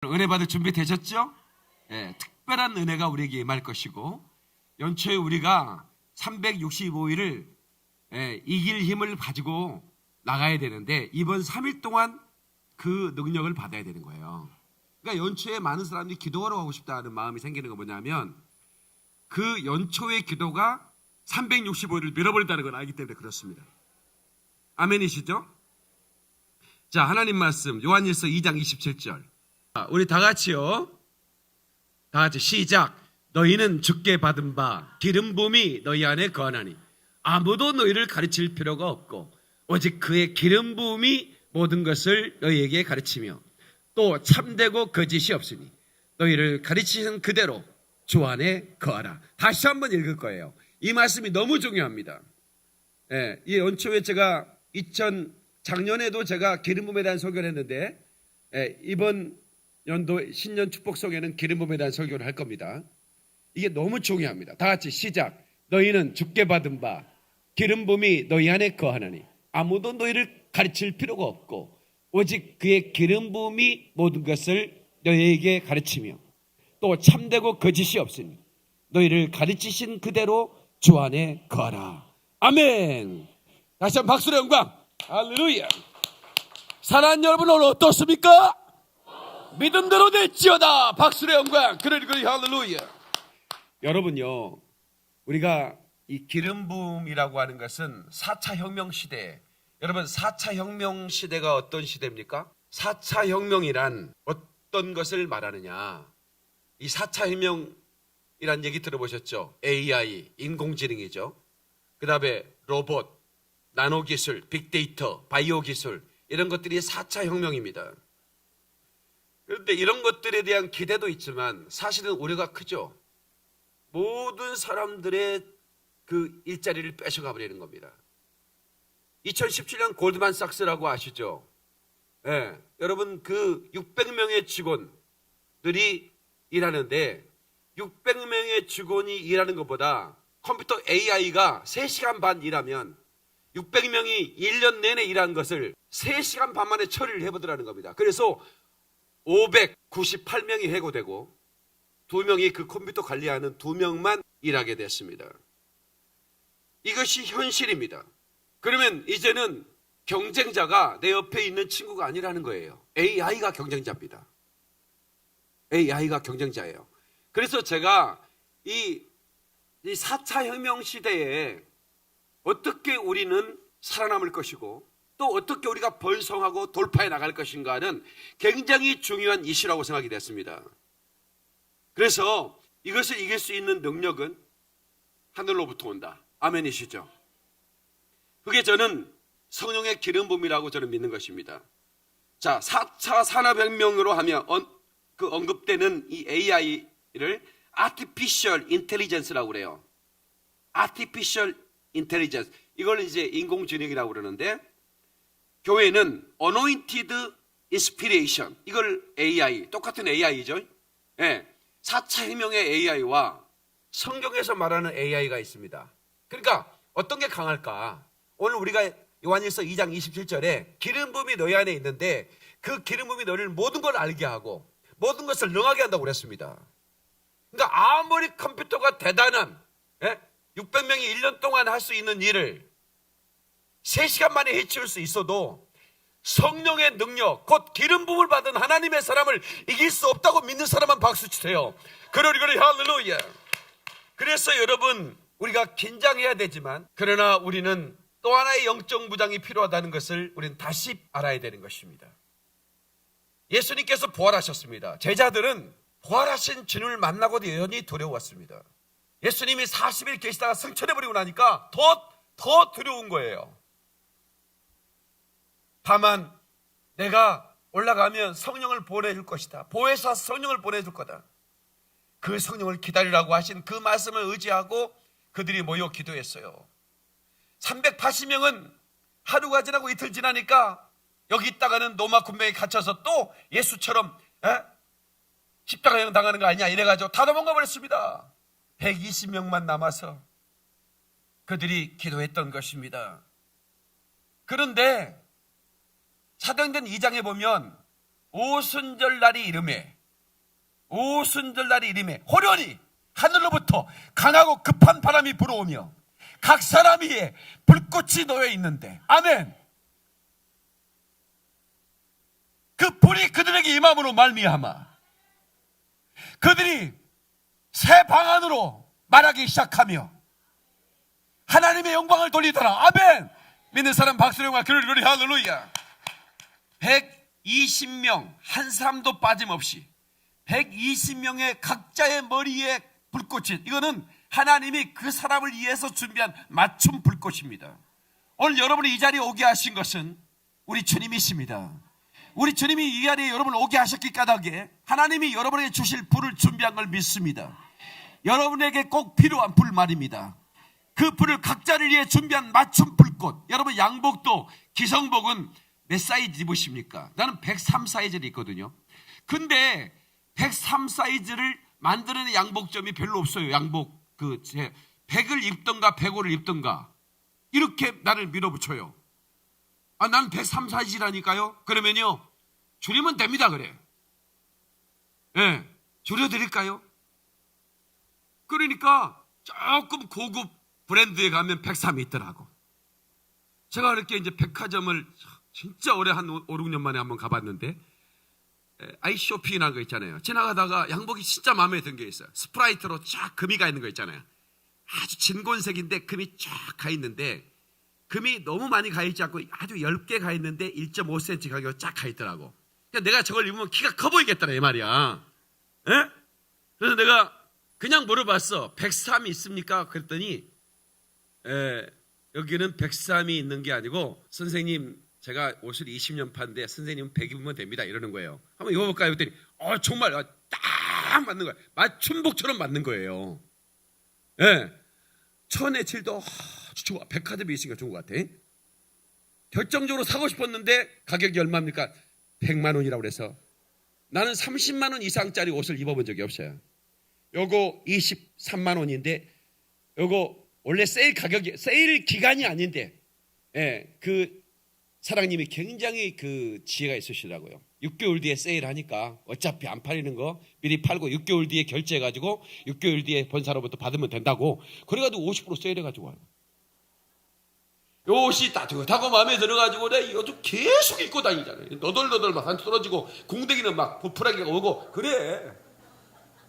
은혜 받을 준비 되셨죠? 예, 특별한 은혜가 우리에게 임할 것이고 연초에 우리가 365일을 이길 힘을 가지고 나가야 되는데 이번 3일 동안 그 능력을 받아야 되는 거예요. 그러니까 연초에 많은 사람들이 기도하러 가고 싶다는 마음이 생기는 건 뭐냐면 그 연초의 기도가 365일을 밀어버린다는 걸 알기 때문에 그렇습니다. 아멘이시죠? 자, 하나님 말씀 요한일서 2장 27절 우리 다 같이요. 다 같이 시작. 너희는 주께 받은 바 기름 부음이 너희 안에 거하나니 아무도 너희를 가르칠 필요가 없고 오직 그의 기름 부음이 모든 것을 너희에게 가르치며 또 참되고 거짓이 없으니 너희를 가르치신 그대로 주 안에 거하라. 다시 한번 읽을 거예요. 이 말씀이 너무 중요합니다. 이 연초에 제가 작년에도 제가 기름 부음에 대한 설교를 했는데 이번 연도 신년 축복성에는 기름 부음에 대한 설교를 할 겁니다. 이게 너무 중요합니다. 다 같이 시작. 너희는 주께 받은 바 기름 부음이 너희 안에 거하나니 아무도 너희를 가르칠 필요가 없고 오직 그의 기름 부음이 모든 것을 너희에게 가르치며 또 참되고 거짓이 없으니 너희를 가르치신 그대로 주 안에 거하라. 아멘. 다시 한번 박수로 영광. 할렐루야. 사랑하는 여러분, 오늘 어떻습니까? 믿음대로 될지어다. 박수로 영광. 그러니 할렐루야. 여러분요, 우리가 이 기름 부음이라고 하는 것은 4차 혁명 시대에, 여러분 4차 혁명 시대가 어떤 시대입니까? 4차 혁명이란 어떤 것을 말하느냐? 이 4차 혁명이란 얘기 들어보셨죠? AI, 인공지능이죠. 그 다음에 로봇, 나노기술, 빅데이터, 바이오 기술, 이런 것들이 4차 혁명입니다. 그런데 이런 것들에 대한 기대도 있지만 사실은 우려가 크죠. 모든 사람들의 그 일자리를 뺏어가 버리는 겁니다. 2017년 골드만삭스라고 아시죠? 여러분 그 600명의 직원들이 일하는데 600명의 직원이 일하는 것보다 컴퓨터 AI가 3시간 반 일하면 600명이 1년 내내 일한 것을 3시간 반 만에 처리를 해보더라는 겁니다. 그래서 598명이 해고되고 2명이 그 컴퓨터 관리하는 2명만 일하게 됐습니다. 이것이 현실입니다. 그러면 이제는 경쟁자가 내 옆에 있는 친구가 아니라는 거예요. AI가 경쟁자입니다. AI가 경쟁자예요. 그래서 제가 이 4차 혁명 시대에 어떻게 우리는 살아남을 것이고 또 어떻게 우리가 번성하고 돌파해 나갈 것인가는 굉장히 중요한 이슈라고 생각이 됐습니다. 그래서 이것을 이길 수 있는 능력은 하늘로부터 온다. 아멘이시죠? 그게 저는 성령의 기름 부음이라고 저는 믿는 것입니다. 자, 4차 산업혁명으로 하면 그 언급되는 이 AI를 Artificial Intelligence라고 그래요. Artificial Intelligence. 이걸 이제 인공지능이라고 그러는데 교회는 Anointed Inspiration. 이걸 AI, 똑같은 AI죠. 4차 혁명의 AI와 성경에서 말하는 AI가 있습니다. 그러니까 어떤 게 강할까? 오늘 우리가 요한일서 2장 27절에 기름 부음이 너희 안에 있는데 그 기름 부음이 너희를 모든 걸 알게 하고 모든 것을 능하게 한다고 그랬습니다. 그러니까 아무리 컴퓨터가 대단한 600명이 1년 동안 할 수 있는 일을 3시간 만에 해치울 수 있어도 성령의 능력, 곧 기름 부음을 받은 하나님의 사람을 이길 수 없다고 믿는 사람만 박수 치세요. 그러니 할렐루야. 그래서 여러분, 우리가 긴장해야 되지만 그러나 우리는 또 하나의 영적 무장이 필요하다는 것을 우리는 다시 알아야 되는 것입니다. 예수님께서 부활하셨습니다. 제자들은 부활하신 주님을 만나고도 여전히 두려웠습니다. 예수님이 40일 계시다가 승천해버리고 나니까 더 두려운 거예요. 다만 내가 올라가면 성령을 보내줄 것이다. 보혜사 성령을 보내줄 거다. 그 성령을 기다리라고 하신 그 말씀을 의지하고 그들이 모여 기도했어요. 380명은 하루가 지나고 이틀 지나니까 여기 있다가는 로마 군병에 갇혀서 또 예수처럼 십자가형 당하는 거 아니냐 이래가지고 다 도망가 버렸습니다. 120명만 남아서 그들이 기도했던 것입니다. 그런데 사도행전 2장에 보면 오순절날이 이름에 호련히 하늘로부터 강하고 급한 바람이 불어오며 각 사람 위에 불꽃이 놓여 있는데, 아멘. 그 불이 그들에게 임함으로 말미암아 그들이 새 방안으로 말하기 시작하며 하나님의 영광을 돌리더라. 아멘. 믿는 사람 박수령과 그를 노래 할렐루야. 120명 한 사람도 빠짐없이 120명의 각자의 머리에 불꽃이, 이거는 하나님이 그 사람을 위해서 준비한 맞춤 불꽃입니다. 오늘 여러분이 이 자리에 오게 하신 것은 우리 주님이십니다. 우리 주님이 이 자리에 여러분을 오게 하셨기 까닭에 하나님이 여러분에게 주실 불을 준비한 걸 믿습니다. 여러분에게 꼭 필요한 불 말입니다. 그 불을 각자를 위해 준비한 맞춤 불꽃. 여러분, 양복도 기성복은 몇 사이즈 입으십니까? 나는 103 사이즈를 입거든요. 근데 103 사이즈를 만드는 양복점이 별로 없어요. 양복 100을 입던가 105를 입던가 이렇게 나를 밀어붙여요. 아, 난 103 사이즈라니까요. 그러면요, 줄이면 됩니다. 그래. 예, 줄여드릴까요? 그러니까 조금 고급 브랜드에 가면 103이 있더라고. 제가 이렇게 이제 백화점을 진짜 오래 한 5, 6년 만에 한번 가봤는데, 아이쇼핑이라는 거 있잖아요. 지나가다가 양복이 진짜 마음에 든 게 있어요. 스프라이트로 쫙 금이 가 있는 거 있잖아요. 아주 진곤색인데 금이 쫙 가 있는데, 금이 너무 많이 가 있지 않고 아주 얇게 가 있는데 1.5cm 가격으로 쫙 가 있더라고. 그러니까 내가 저걸 입으면 키가 커 보이겠더라 이 말이야. 에? 그래서 내가 그냥 물어봤어. 103이 있습니까? 그랬더니 여기는 103이 있는 게 아니고, 선생님 제가 옷을 20년 파는데 선생님은 100 입으면 됩니다 이러는 거예요. 한번 입어볼까요? 그랬더니 정말 딱 맞는 거야. 맞춤복처럼 맞는 거예요. 예. 천의 질도 아주 좋아. 백화점이 있으니까 좋은 것 같아. 결정적으로 사고 싶었는데 가격이 얼마입니까? 100만 원이라고 그래서 나는 30만 원 이상짜리 옷을 입어본 적이 없어요. 요거 23만 원인데, 요거 원래 세일 가격이, 세일 기간이 아닌데, 그 사장님이 굉장히 그 지혜가 있으시더라고요. 6개월 뒤에 세일하니까 어차피 안 팔리는 거 미리 팔고 6개월 뒤에 결제해가지고 6개월 뒤에 본사로부터 받으면 된다고. 그래가지고 50% 세일해가지고 와요. 요 옷이 따뜻하고 마음에 들어가지고 내가 요즘 계속 입고 다니잖아요. 너덜너덜 막 한 떨어지고 궁뎅이는 막 부풀하게 오고 그래.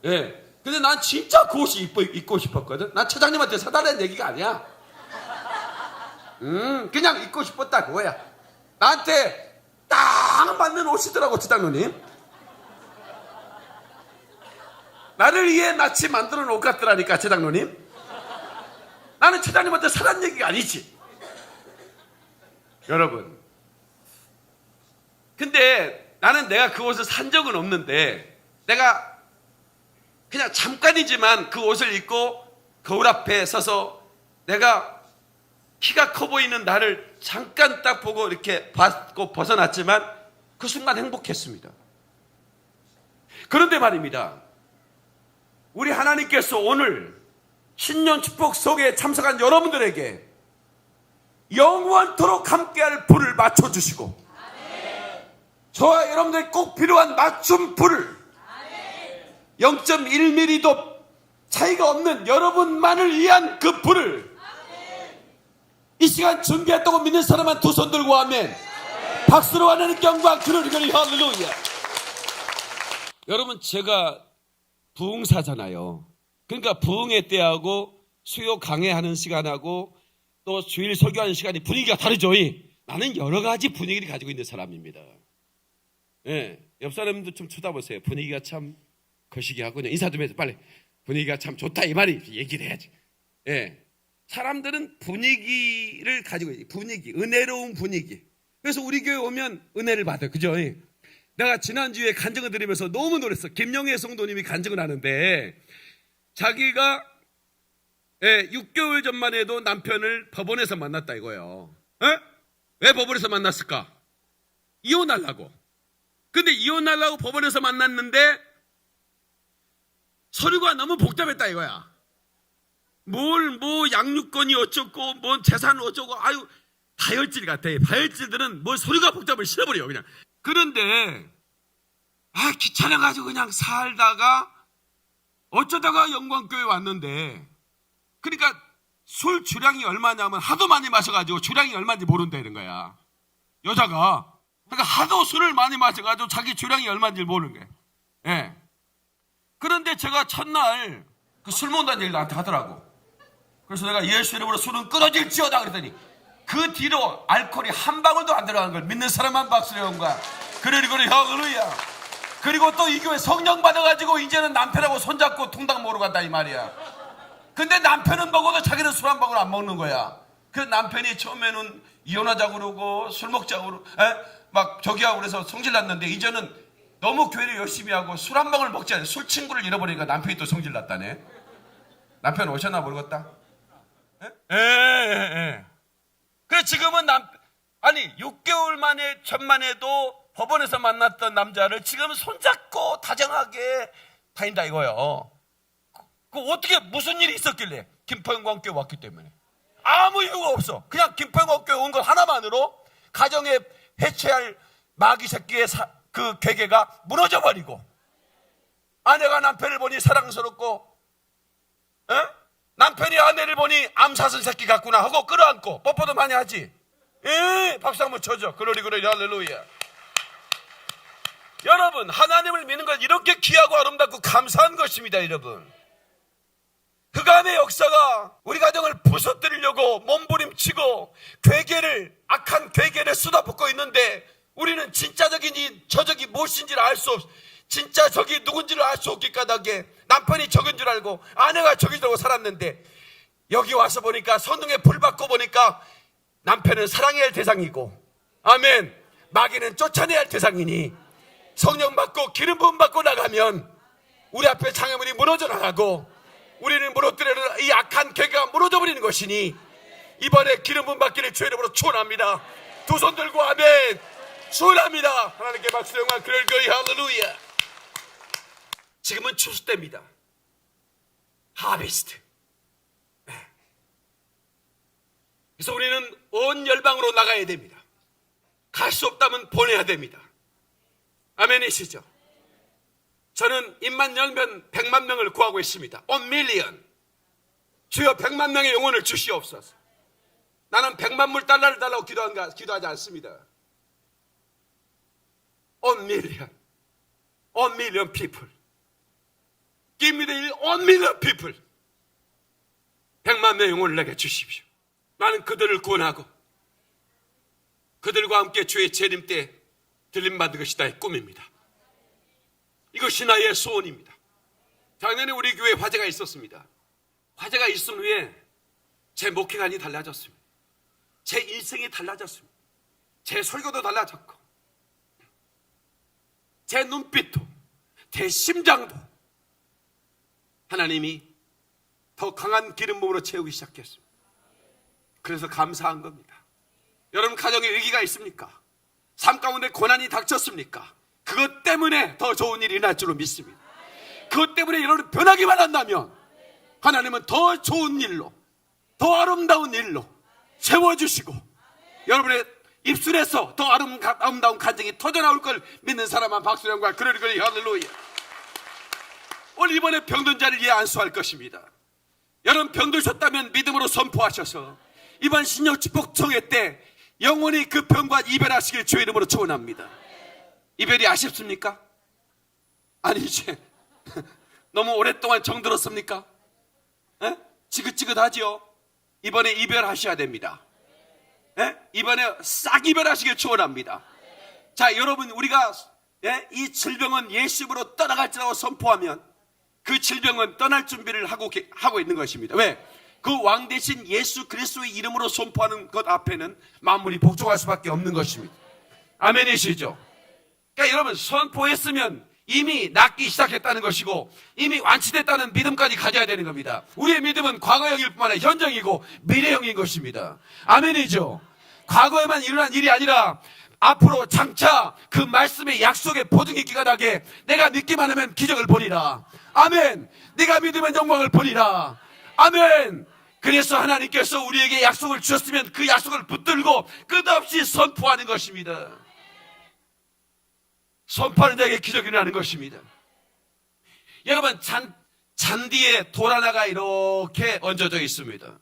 예. 근데 난 진짜 그 옷이 입고 싶었거든. 난 차장님한테 사달라는 얘기가 아니야. 그냥 입고 싶었다 그거야. 나한테 딱 맞는 옷이더라고, 차장님. 나를 위해 낯이 만들어 놓은 옷 같더라니까, 차장님. 나는 차장님한테 사란 얘기가 아니지. 여러분, 근데 나는 내가 그 옷을 산 적은 없는데, 내가 그냥 잠깐이지만 그 옷을 입고 거울 앞에 서서 내가 키가 커 보이는 나를 잠깐 딱 보고 이렇게 받고 벗어났지만 그 순간 행복했습니다. 그런데 말입니다, 우리 하나님께서 오늘 신년 축복 속에 참석한 여러분들에게 영원토록 함께할 불을 맞춰주시고, 저와 여러분들이 꼭 필요한 맞춤 불을 0.1mm도 차이가 없는 여러분만을 위한 그 불을 이 시간 준비했다고 믿는 사람만 두 손 들고 아멘. 박수로 하나님께 영광, 그러니 할렐루야. 여러분, 제가 부흥사잖아요. 그러니까 부흥회 때하고 수요 강해하는 시간하고 또 주일 설교하는 시간이 분위기가 다르죠. 나는 여러 가지 분위기를 가지고 있는 사람입니다. 예, 옆 사람도 좀 쳐다보세요. 분위기가 참 거시기하군요. 인사 좀 해서 빨리. 분위기가 참 좋다 이 말이 얘기를 해야지. 예. 사람들은 분위기를 가지고 있어요. 분위기, 은혜로운 분위기. 그래서 우리 교회 오면 은혜를 받아요. 그죠? 내가 지난주에 간증을 드리면서 너무 놀랐어. 김영애 성도님이 간증을 하는데, 자기가 6개월 전만 해도 남편을 법원에서 만났다 이거예요. 왜 법원에서 만났을까? 이혼하려고. 근데 이혼하려고 법원에서 만났는데 서류가 너무 복잡했다 이거야. 양육권이 어쩌고, 재산은 어쩌고, 다혈질 같아. 다혈질들은 서류가 복잡을 실어버려, 그냥. 그런데, 귀찮아가지고 그냥 살다가 어쩌다가 영광교회 왔는데, 그러니까 술 주량이 얼마냐면 하도 많이 마셔가지고 주량이 얼마인지 모른다는 거야, 여자가. 그러니까 하도 술을 많이 마셔가지고 자기 주량이 얼마인지 모르는 거야. 예. 그런데 제가 첫날 그 술 먹는다는 얘기를 나한테 하더라고. 그래서 내가 예수 이름으로 술은 끊어질지어다 그랬더니 그 뒤로 알코올이 한 방울도 안 들어간 걸 믿는 사람만 박수를 한 거야. 그리고 할렐루야. 그리고 또 이 교회 성령 받아가지고 이제는 남편하고 손잡고 통닭 먹으러 간다 이 말이야. 근데 남편은 먹어도 자기는 술 한 방울 안 먹는 거야. 그 남편이 처음에는 이혼하자고 그러고 술 먹자고 그러고 막 저기하고 그래서 성질났는데, 이제는 너무 교회를 열심히 하고 술 한 방울 먹지 않아요. 술 친구를 잃어버리니까 남편이 또 성질났다네. 남편 오셨나 모르겠다. 그래 지금은 6개월 만에 천만에도 법원에서 만났던 남자를 지금 손잡고 다정하게 다닌다 이거예요. 그 어떻게 무슨 일이 있었길래? 김포영광교회 왔기 때문에. 아무 이유가 없어. 그냥 김포영광교회 온 것 하나만으로 가정에 해체할 마귀 새끼의 그 괴계가 무너져버리고, 아내가 남편을 보니 사랑스럽고, 남편이 아내를 보니 암사슬 새끼 같구나 하고 끌어안고 뽀뽀도 많이 하지. 박수 한번 쳐줘. 그러리 할렐루야. 여러분, 하나님을 믿는 건 이렇게 귀하고 아름답고 감사한 것입니다. 여러분, 흑암의 역사가 우리 가정을 부서뜨리려고 몸부림치고 악한 괴계를 쏟아붓고 있는데, 우리는 진짜 적인지 저적이 무엇인지를 알 수 없어. 진짜 적이 누군지를 알 수 없기 까닭에 남편이 적인 줄 알고 아내가 적인 줄 알고 살았는데, 여기 와서 보니까 성령에 불 받고 보니까 남편은 사랑해야 할 대상이고, 아멘, 마귀는 쫓아내야 할 대상이니 성령 받고 기름 부음 받고 나가면 우리 앞에 장애물이 무너져 나가고 우리는 무너뜨리는 이 악한 괴계가 무너져 버리는 것이니, 이번에 기름 부음 받기를 주의 이름으로 축원합니다. 두 손 들고 아멘 축원합니다. 하나님께 박수 영광 그럴거이 할렐루야. 지금은 추수 때입니다. 하베스트. 그래서 우리는 온 열방으로 나가야 됩니다. 갈 수 없다면 보내야 됩니다. 아멘이시죠? 저는 입만 열면 100만 명을 구하고 있습니다. 1밀리언. 주여 100만 명의 영혼을 주시옵소서. 나는 100만 불 달러를 달라고 기도하지 않습니다. 1밀리언. 1밀리언 people. Give me the 1밀리언 people. 100만 명의 영혼을 내게 주십시오. 나는 그들을 구원하고 그들과 함께 주의 재림 때 들림받은 것이 나의 꿈입니다. 이것이 나의 소원입니다. 작년에 우리 교회에 화재가 있었습니다. 화재가 있은 후에 제 목회관이 달라졌습니다. 제 인생이 달라졌습니다. 제 설교도 달라졌고, 제 눈빛도, 제 심장도 하나님이 더 강한 기름 부음으로 채우기 시작했습니다. 그래서 감사한 겁니다. 여러분 가정에 위기가 있습니까? 삶 가운데 고난이 닥쳤습니까? 그것 때문에 더 좋은 일이 날 줄로 믿습니다. 그것 때문에 여러분 변하기만 한다면 하나님은 더 좋은 일로, 더 아름다운 일로 채워주시고, 여러분의 입술에서 더 아름다운 간증이 터져나올 걸 믿는 사람만 박수를 한과 그러리 할렐루야. 오늘 이번에 병든 자를 위해 안수할 것입니다. 여러분 병드셨다면 믿음으로 선포하셔서 이번 신령 축복 청회 때 영원히 그 병과 이별하시길 주의 이름으로 축원합니다. 이별이 아쉽습니까? 아니 이제 너무 오랫동안 정들었습니까? 지긋지긋하지요? 이번에 이별하셔야 됩니다. 이번에 싹 이별하시길 축원합니다. 자, 여러분 우리가 이 질병은 예수님으로 떠나갈지라고 선포하면 그 질병은 떠날 준비를 하고 있는 것입니다. 왜? 그 왕 대신 예수 그리스도의 이름으로 선포하는 것 앞에는 만물이 복종할 수밖에 없는 것입니다. 아멘이시죠? 그러니까 여러분 선포했으면 이미 낫기 시작했다는 것이고 이미 완치됐다는 믿음까지 가져야 되는 겁니다. 우리의 믿음은 과거형일 뿐만 아니라 현정이고 미래형인 것입니다. 아멘이죠? 과거에만 일어난 일이 아니라 앞으로 장차 그 말씀의 약속의 보증이 기가 나게 내가 믿기만 하면 기적을 보리라. 아멘. 내가 믿으면 영광을 보리라. 아멘. 그래서 하나님께서 우리에게 약속을 주셨으면 그 약속을 붙들고 끝없이 선포하는 것입니다. 선포하는 자에게 기적이 일어나는 것입니다. 여러분, 잔디에 돌 하나가 이렇게 얹어져 있습니다.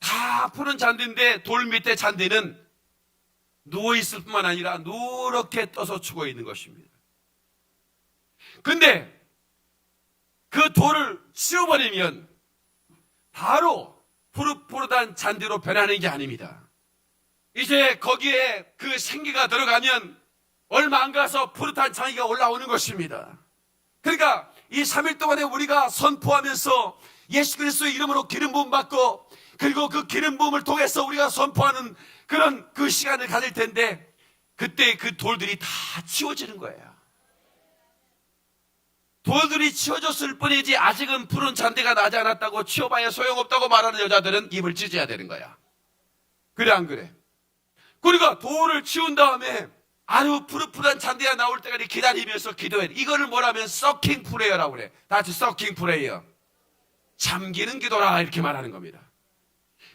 다 푸른 잔디인데 돌 밑에 잔디는 누워있을 뿐만 아니라 누렇게 떠서 죽어 있는 것입니다. 근데 그 돌을 치워버리면 바로 푸릇푸릇한 잔디로 변하는 게 아닙니다. 이제 거기에 그 생기가 들어가면 얼마 안 가서 푸릇한 잔디가 올라오는 것입니다. 그러니까 이 3일 동안에 우리가 선포하면서 예수 그리스도의 이름으로 기름 부음 받고, 그리고 그 기름 부음을 통해서 우리가 선포하는 그런 그 시간을 가질 텐데, 그때 그 돌들이 다 치워지는 거예요. 돌들이 치워졌을 뿐이지 아직은 푸른 잔디가 나지 않았다고, 치워봐야 소용없다고 말하는 여자들은 입을 찢어야 되는 거야. 그래 안 그래? 그러니까 돌을 치운 다음에 아주 푸릇푸릇한 잔디가 나올 때까지 기다리면서 기도해. 이거를 뭐라면 서킹 프레이어라고 그래. 다 같이 서킹 프레이어. 잠기는 기도라 이렇게 말하는 겁니다.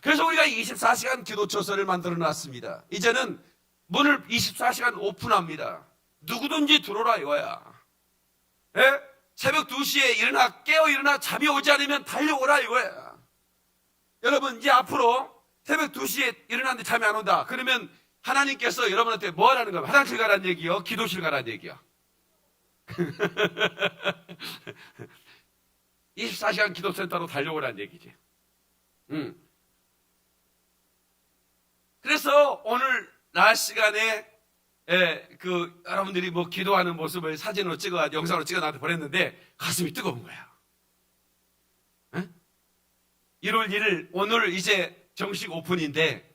그래서 우리가 24시간 기도처서를 만들어 놨습니다. 이제는 문을 24시간 오픈합니다. 누구든지 들어오라 이거야. 예? 새벽 2시에 깨어 일어나 잠이 오지 않으면 달려오라 이거야. 여러분, 이제 앞으로 새벽 2시에 일어났는데 잠이 안 온다. 그러면 하나님께서 여러분한테 뭐 하라는 거야? 화장실 가라는 얘기요? 기도실 가라는 얘기야? 24시간 기도센터로 달려오라는 얘기지. 그래서 오늘 낮 시간에 여러분들이 뭐 기도하는 모습을 사진으로 영상으로 찍어 나한테 보냈는데 가슴이 뜨거운 거야. 1월 1일 오늘 이제 정식 오픈인데,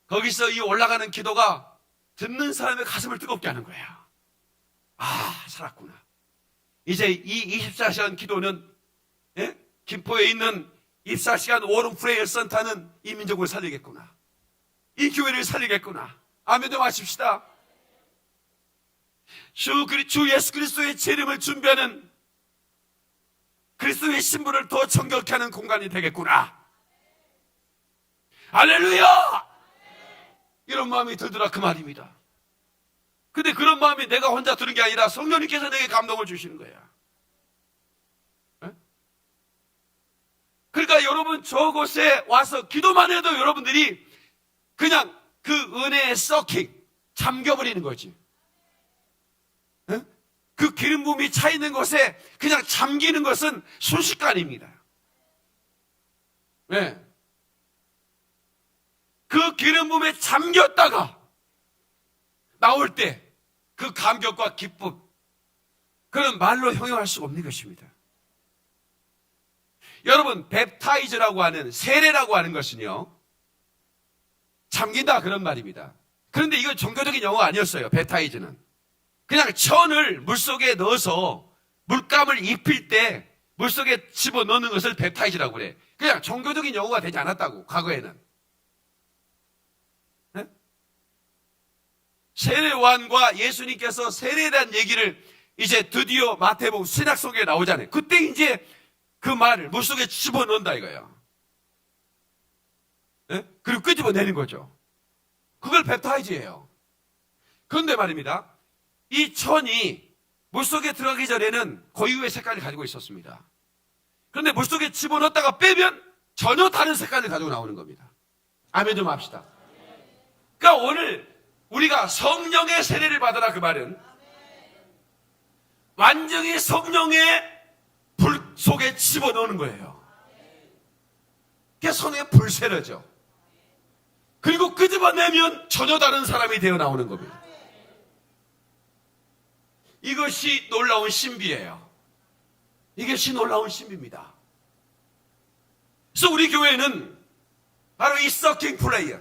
거기서 이 올라가는 기도가 듣는 사람의 가슴을 뜨겁게 하는 거야. 아, 살았구나. 이제 이 24시간 기도는, 김포에 있는 24시간 워룸 프레이어 센터는 이 민족을 살리겠구나. 이 교회를 살리겠구나. 아멘 좀 하십시다. 주 예수 그리스도의 재림을 준비하는, 그리스도의 신부를 더 정결케 하는 공간이 되겠구나. 할렐루야! 이런 마음이 들더라 그 말입니다. 근데 그런 마음이 내가 혼자 드는 게 아니라 성령님께서 내게 감동을 주시는 거야. 그러니까 여러분, 저곳에 와서 기도만 해도 여러분들이 그냥 그 은혜의 서킹 잠겨버리는 거지. 그 기름 부음이 차 있는 곳에 그냥 잠기는 것은 순식간입니다. 그 기름 부음에 잠겼다가 나올 때 그 감격과 기쁨, 그런 말로 형용할 수가 없는 것입니다. 여러분, 웹타이즈라고 하는, 세례라고 하는 것은요, 잠긴다 그런 말입니다. 그런데 이건 종교적인 용어가 아니었어요. 웹타이즈는 그냥 천을 물속에 넣어서 물감을 입힐 때 물속에 집어넣는 것을 웹타이즈라고 그래. 그냥 종교적인 용어가 되지 않았다고, 과거에는. 세례요한과 예수님께서 세례에 대한 얘기를 이제 드디어 마태복음 신약 속에 나오잖아요. 그때 이제 그 말을 물속에 집어넣는다 이거예요. 그리고 끄집어내는 거죠. 그걸 웹타이즈예요. 그런데 말입니다, 이 천이 물속에 들어가기 전에는 고유의 색깔을 가지고 있었습니다. 그런데 물속에 집어넣었다가 빼면 전혀 다른 색깔을 가지고 나오는 겁니다. 아멘 좀 합시다. 그러니까 오늘 우리가 성령의 세례를 받으라 그 말은 완전히 성령의 불 속에 집어넣는 거예요. 그게 성령의 불세례죠. 그리고 끄집어내면 전혀 다른 사람이 되어 나오는 겁니다. 이것이 놀라운 신비예요. 이것이 놀라운 신비입니다. 그래서 우리 교회는 바로 이 서킹 플레이어,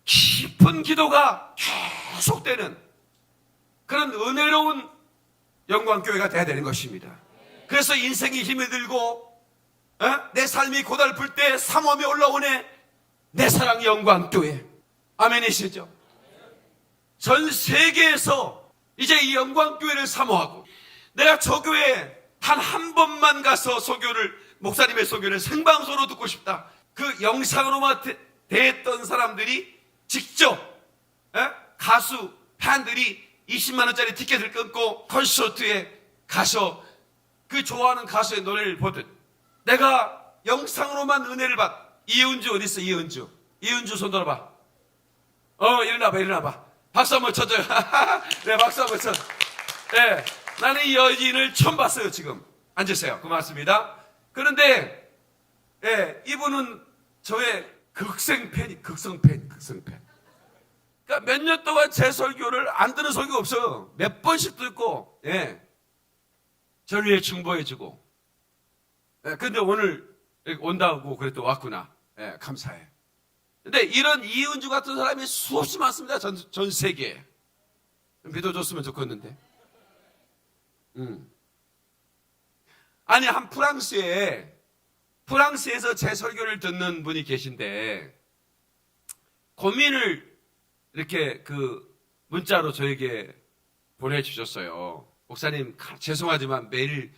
깊은 기도가 계속되는 그런 은혜로운 영광교회가 돼야 되는 것입니다. 그래서 인생이 힘이 들고 내 삶이 고달플 때 사모함이 올라오네, 내 사랑 영광교회. 아멘이시죠? 전 세계에서 이제 이 영광교회를 사모하고, 내가 저 교회에 한 번만 가서 목사님의 소교를 생방송으로 듣고 싶다. 그 영상으로만 대했던 사람들이 직접 가수 팬들이 20만 원짜리 티켓을 끊고 콘서트에 가서 그 좋아하는 가수의 노래를 보듯 내가 영상으로만 은혜를 받. 이은주 어디 있어? 이은주 손 들어봐. 일어나봐. 박수 한번 쳐줘요. 네, 박수 한번 쳐. 네, 나는 이 여인을 처음 봤어요. 지금 앉으세요. 고맙습니다. 그런데 이분은 저의 극성팬. 그러니까 몇 년 동안 제 설교를 안 듣는 설교가 없어요. 몇 번씩 듣고, 저를 위해 중보해주고. 근데 오늘 온다고 그래도 왔구나. 감사해. 근데 이런 이은주 같은 사람이 수없이 많습니다. 전 세계에. 믿어줬으면 좋겠는데. 아니, 한 프랑스에서 제 설교를 듣는 분이 계신데, 고민을 이렇게 문자로 저에게 보내주셨어요. 목사님, 죄송하지만 매일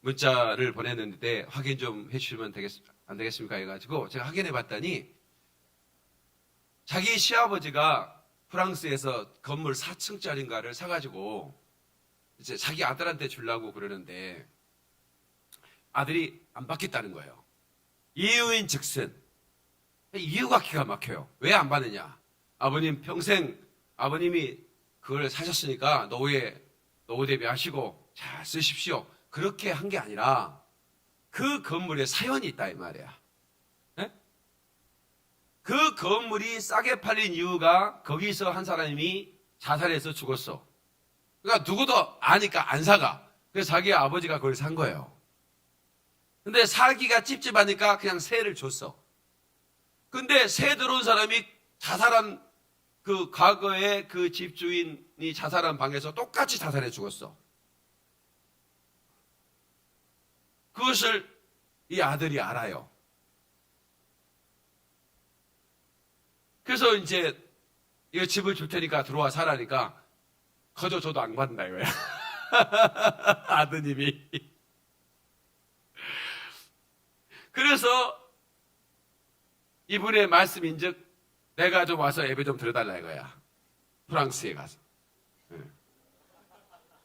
문자를 보냈는데 확인 좀 해주시면 안 되겠습니까? 해가지고 제가 확인해 봤더니 자기 시아버지가 프랑스에서 건물 4층짜리인가를 사가지고 이제 자기 아들한테 주려고 그러는데 아들이 안 받겠다는 거예요. 이유인 즉슨 이유가 기가 막혀요. 왜 안 받느냐? 아버님 평생 아버님이 그걸 사셨으니까 노후 대비하시고 잘 쓰십시오. 그렇게 한 게 아니라 그 건물에 사연이 있다 이 말이야. 그 건물이 싸게 팔린 이유가 거기서 한 사람이 자살해서 죽었어. 그러니까 누구도 아니까 안 사가. 그래서 자기 아버지가 그걸 산 거예요. 근데 살기가 찝찝하니까 그냥 세를 줬어. 근데 세 들어온 사람이 자살한 그 과거에 그 집주인이 자살한 방에서 똑같이 자살해 죽었어. 그것을 이 아들이 알아요. 그래서 이제 이거 집을 줄 테니까 들어와 살라니까 거저 줘도 안 받는다 이거야. 아드님이. 그래서 이분의 말씀인즉 내가 좀 와서 예배 좀 드려달라 이거야. 프랑스에 가서.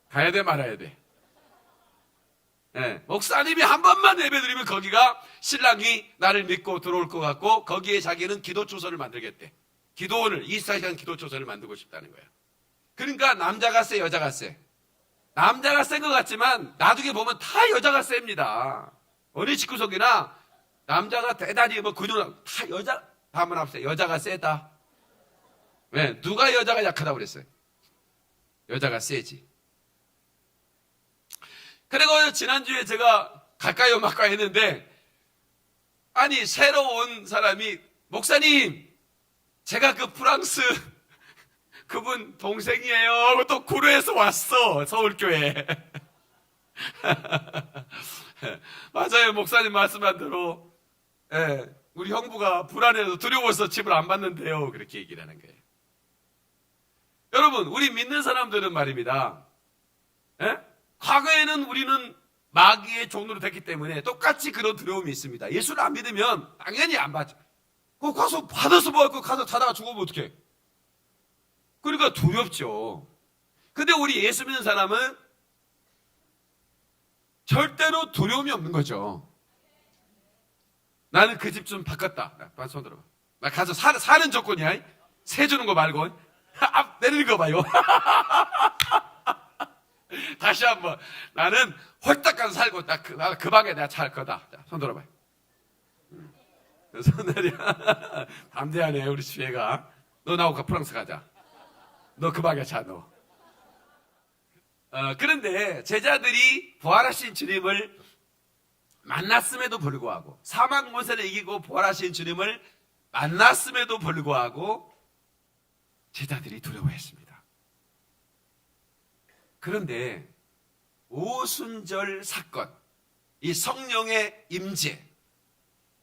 가야 돼 말아야 돼. 목사님이 한 번만 예배 드리면 거기가 신랑이 나를 믿고 들어올 것 같고 거기에 자기는 기도초소를 만들겠대. 기도원을 24시간 기도초소를 만들고 싶다는 거야. 그러니까 남자가 세 여자가 세. 남자가 센 것 같지만 나중에 보면 다 여자가 셉니다. 어느 집구석이나 남자가 대단히 근육 다 여자 다 한번 합시다. 여자가 세다. 누가 여자가 약하다고 그랬어요? 여자가 세지. 그리고 지난주에 제가 가까이 오마까이 했는데 아니 새로 온 사람이 목사님 제가 그 프랑스 그분 동생이에요. 또 구로에서 왔어. 서울교회. 맞아요. 목사님 말씀한 대로 우리 형부가 불안해서 두려워서 집을 안 받는데요. 그렇게 얘기를 하는 거예요. 여러분 우리 믿는 사람들은 말입니다. 과거에는 우리는 마귀의 종으로 됐기 때문에 똑같이 그런 두려움이 있습니다. 예수를 안 믿으면 당연히 안 받죠. 그거 가서 받아서 뭐 할거 가서 자다가 죽으면 어떡해? 그러니까 두렵죠. 근데 우리 예수 믿는 사람은 절대로 두려움이 없는 거죠. 나는 그 집 좀 바꿨다. 야, 손 들어봐. 나 가서 사는 조건이야. 세 주는 거 말고. 앞 내리는 거 봐요. 다시 한번. 나는 홀딱 가서 살고 딱 그 방에 내가 잘 거다. 자, 손 들어봐. 손 내려. 담대하네 우리 지혜가. 너 나오고 프랑스 가자. 너 그 방에 자 너. 그런데 제자들이 부활하신 주님을 만났음에도 불구하고 사망 권세를 이기고 부활하신 주님을 만났음에도 불구하고 제자들이 두려워했습니다. 그런데 오순절 사건, 이 성령의 임재,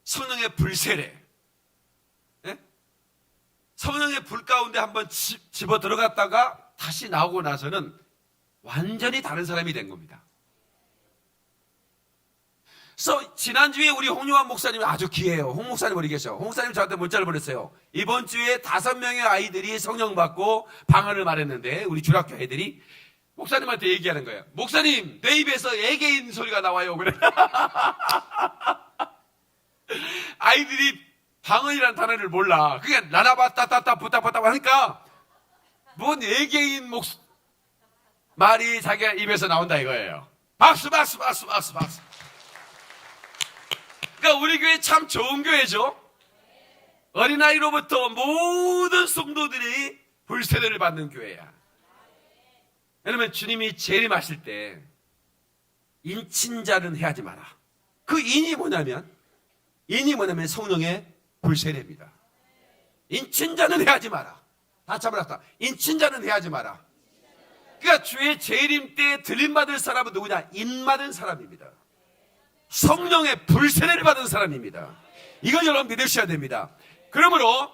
성령의 불세례, 성령의 불 가운데 한번 집어 들어갔다가 다시 나오고 나서는 완전히 다른 사람이 된 겁니다. 그래서 지난주에 우리 홍유환 목사님이 아주 귀해요. 홍 목사님 어디 계셔? 홍 목사님 저한테 문자를 보냈어요. 이번 주에 5명의 아이들이 성령 받고 방언을 말했는데 우리 주락교 애들이 목사님한테 얘기하는 거예요. 목사님, 내 입에서 애개인 소리가 나와요. 그래. 아이들이 방언이라는 단어를 몰라. 그게 라라바따따따 부따부따 하니까 뭔 애개인 말이 자기가 입에서 나온다 이거예요. 박수. 그러니까 우리 교회 참 좋은 교회죠. 어린아이로부터 모든 성도들이 불세례를 받는 교회야. 왜냐면 주님이 재림하실 때 인친자는 해하지 마라. 그 인이 뭐냐면 성령의 불세례입니다. 인친자는 해하지 마라. 다 잡아놨다. 인친자는 해하지 마라. 그러니까 주의 재림 때 들림받을 사람은 누구냐? 인받은 사람입니다. 성령의 불세례를 받은 사람입니다. 이걸 여러분 믿으셔야 됩니다. 그러므로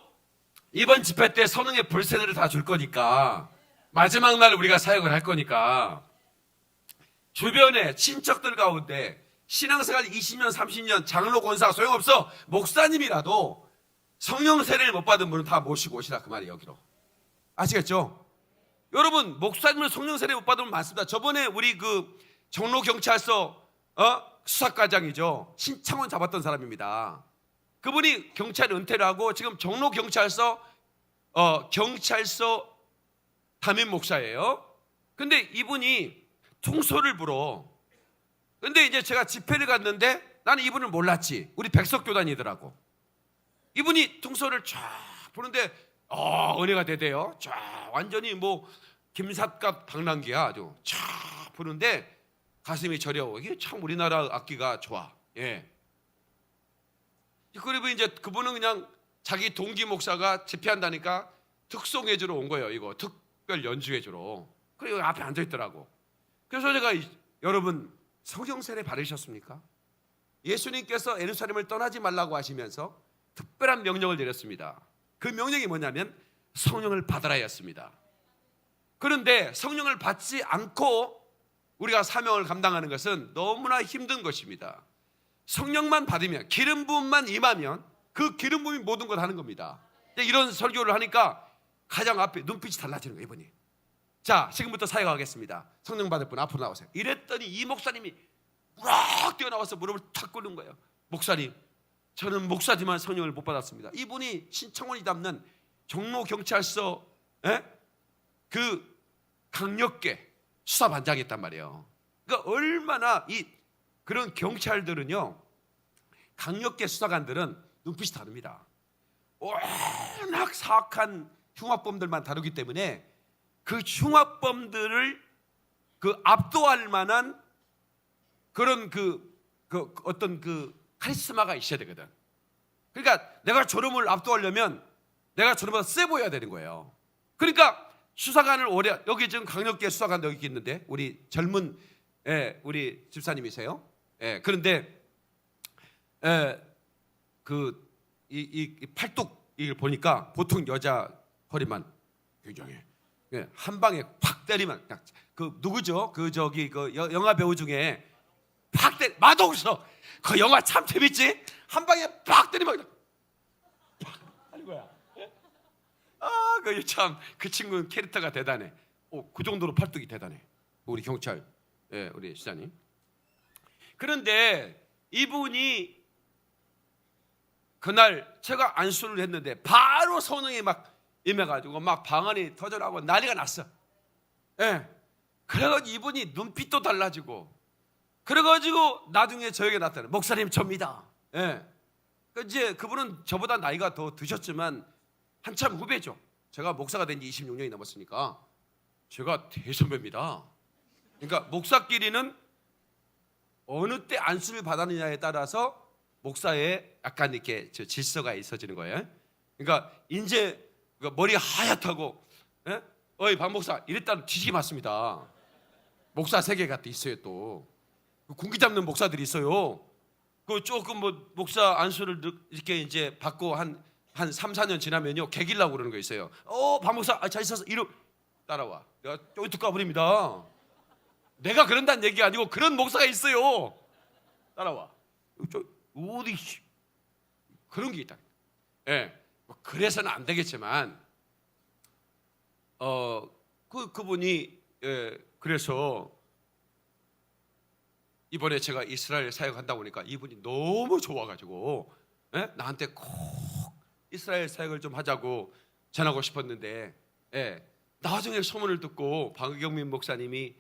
이번 집회 때 성령의 불세례를 다 줄 거니까 마지막 날 우리가 사역을 할 거니까 주변에 친척들 가운데 신앙생활 20년 30년 장로 권사 소용없어. 목사님이라도 성령 세례를 못 받은 분은 다 모시고 오시라 그 말이에요. 여기로 아시겠죠? 여러분 목사님은 성령 세례 못 받은 분 많습니다. 저번에 우리 그 종로경찰서 수사과장이죠. 신창원 잡았던 사람입니다. 그분이 경찰 은퇴를 하고 지금 종로경찰서 경찰서 담임 목사예요. 근데 이분이 통소를 불어. 근데 이제 제가 집회를 갔는데 나는 이분을 몰랐지. 우리 백석교단이더라고. 이분이 통소를 쫙 부는데 은혜가 되대요. 쫙 완전히 뭐 김삿갓 방랑기야. 아주 쫙 부는데 가슴이 저려. 이게 참 우리나라 악기가 좋아. 예. 그리고 이제 그분은 그냥 자기 동기 목사가 집회한다니까 특송해주러 온 거예요. 이거 특별 연주해주러. 그리고 앞에 앉아 있더라고. 그래서 제가 여러분 성령 세례 받으셨습니까? 예수님께서 예루살렘을 떠나지 말라고 하시면서 특별한 명령을 내렸습니다. 그 명령이 뭐냐면 성령을 받으라였습니다. 그런데 성령을 받지 않고 우리가 사명을 감당하는 것은 너무나 힘든 것입니다. 성령만 받으면 기름 부음만 임하면 그 기름 부음이 모든 걸 하는 겁니다. 이런 설교를 하니까 가장 앞에 눈빛이 달라지는 거예요. 이분이. 자, 지금부터 사역하겠습니다. 성령 받을 분 앞으로 나오세요. 이랬더니 이 목사님이 우락 뛰어나와서 무릎을 탁 꿇는 거예요. 목사님, 저는 목사지만 성령을 못 받았습니다. 이분이 신창원이 담는 종로경찰서 그 강력계 수사반장이었단 말이에요. 그러니까 얼마나 그런 경찰들은요, 강력계 수사관들은 눈빛이 다릅니다. 워낙 사악한 흉악범들만 다루기 때문에 그 흉악범들을 압도할 만한 그런 어떤 카리스마가 있어야 되거든. 그러니까 내가 저놈을 압도하려면 내가 저놈보다 세 보여야 되는 거예요. 그러니까 수사관을 여기 지금 강력계 수사관도 여기 있는데 우리 젊은 우리 집사님이세요. 그런데 이 팔뚝 이걸 보니까 보통 여자 허리만 굉장해. 한 방에 팍 때리면 누구죠? 그 영화 배우 중에 팍 때리 마동석. 그 영화 참 재밌지? 한 방에 팍 때리면 팍 하는 거야. 그 친구는 캐릭터가 대단해. 그 정도로 팔뚝이 대단해. 우리 경찰, 우리 시장님. 그런데 이분이 그날 제가 안수를 했는데 바로 성령이 막 임해가지고 막 방언이 터져나오고 난리가 났어. 그래가지고 이분이 눈빛도 달라지고, 그래가지고 나중에 저에게 나타나. 목사님 접니다. 이제 그분은 저보다 나이가 더 드셨지만 한참 후배죠. 제가 목사가 된 지 26년이 넘었으니까 제가 대선배입니다. 그러니까 목사끼리는 어느 때 안수를 받았느냐에 따라서 목사에 약간 이렇게 질서가 있어지는 거예요. 그러니까 이제 머리 하얗다고 어이 박 목사 이랬다면 뒤지게 맞습니다. 목사 세계가 또 있어요. 또 군기 잡는 목사들이 있어요. 조금 목사 안수를 이렇게 이제 받고 한 3, 4년 지나면요 개길라고 그러는 거 있어요. 박 목사 잘 있어서 이름 따라와. 내가 쫄뚝 가버립니다. 내가 그런다는 얘기가 아니고 그런 목사가 있어요. 따라와. 어디 그런 게 있다. 예, 뭐 그래서는 안 되겠지만 그분이 그래서 이번에 제가 이스라엘 사역한다고 하니까 이분이 너무 좋아가지고 나한테 꼭 이스라엘 사역을 좀 하자고 전하고 싶었는데 나중에 소문을 듣고 박경민 목사님이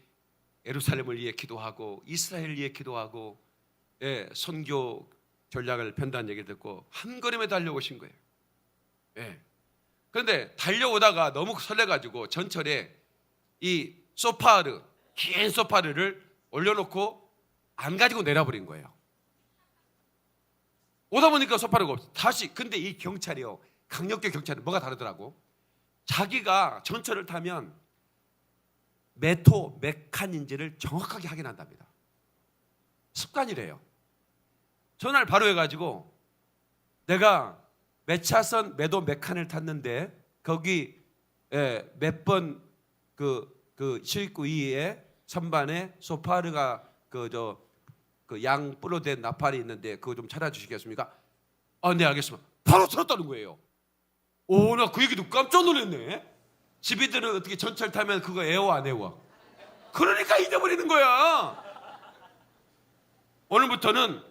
예루살렘을 위해 기도하고 이스라엘을 위해 기도하고 선교 전략을 편다는 얘기를 듣고 한 걸음에 달려오신 거예요. 그런데 달려오다가 너무 설레가지고 전철에 이 소파르, 긴 소파르를 올려놓고 안 가지고 내려버린 거예요. 오다 보니까 소파르가 없어. 다시. 근데 이 경찰이요, 강력계 경찰은 뭐가 다르더라고. 자기가 전철을 타면 몇 호, 몇 칸인지를 정확하게 확인한답니다. 습관이래요. 전화를 바로 해가지고 내가 몇 차선 몇 호 몇 칸을 탔는데 거기 몇 번 그 실구 위에 선반에 소파르가 그 양 뿔로 된 나팔이 있는데 그거 좀 찾아주시겠습니까? 네, 알겠습니다. 바로 찾았다는 거예요. 나 그 얘기 듣고 깜짝 놀랐네. 집이들은 어떻게 전철 타면 그거 애워 안 애워? 그러니까 잊어버리는 거야. 오늘부터는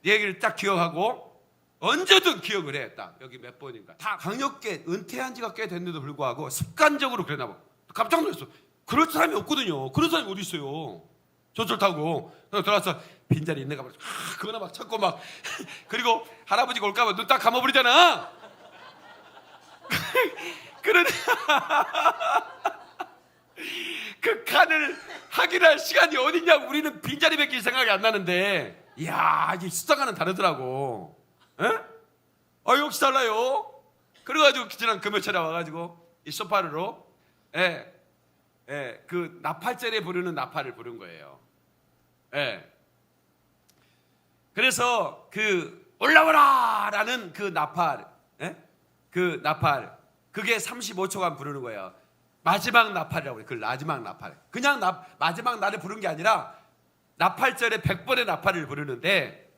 이 얘기를 딱 기억하고 언제든 기억을 해. 딱 여기 몇 번인가. 다 강력계 은퇴한 지가 꽤 됐는데도 불구하고 습관적으로 그랬나 봐. 깜짝 놀랐어. 그럴 사람이 없거든요. 그런 사람이 어디 있어요? 전철 타고 들어와서 빈자리 있는가 봐. 그거나 막 찾고 막 그리고 할아버지가 올까 봐 눈 딱 감아버리잖아. 그러나 그 칸을 확인할 시간이 어딨냐고. 우리는 빈자리밖에 생각이 안 나는데, 이야, 이 숫자가는 다르더라고. 역시 달라요. 그래가지고 지난 금요일에 와가지고 이 소파르로 그 나팔절에 부르는 나팔을 부른 거예요. 그래서 그 올라오라라는 그 나팔, 그게 35초간 부르는 거예요. 마지막 나팔이라고 해요. 그 마지막 나팔. 그냥 마지막 날에 부른 게 아니라 나팔절에 100번의 나팔을 부르는데,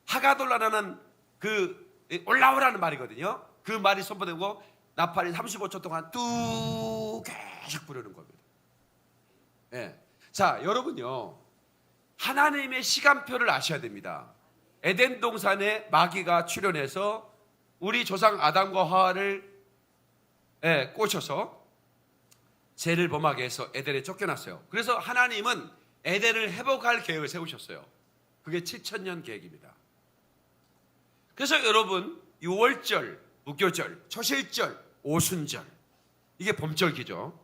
하가돌라라는 그 올라오라는 말이거든요. 그 말이 선포되고 나팔이 35초 동안 뚝 계속 부르는 겁니다. 자, 여러분요, 하나님의 시간표를 아셔야 됩니다. 에덴 동산에 마귀가 출현해서 우리 조상 아담과 하와를 꼬셔서 죄를 범하게 해서 에덴에 쫓겨났어요. 그래서 하나님은 에덴을 회복할 계획을 세우셨어요. 그게 7,000년 계획입니다. 그래서 여러분, 6월절, 무교절, 초실절, 오순절, 이게 봄절기죠.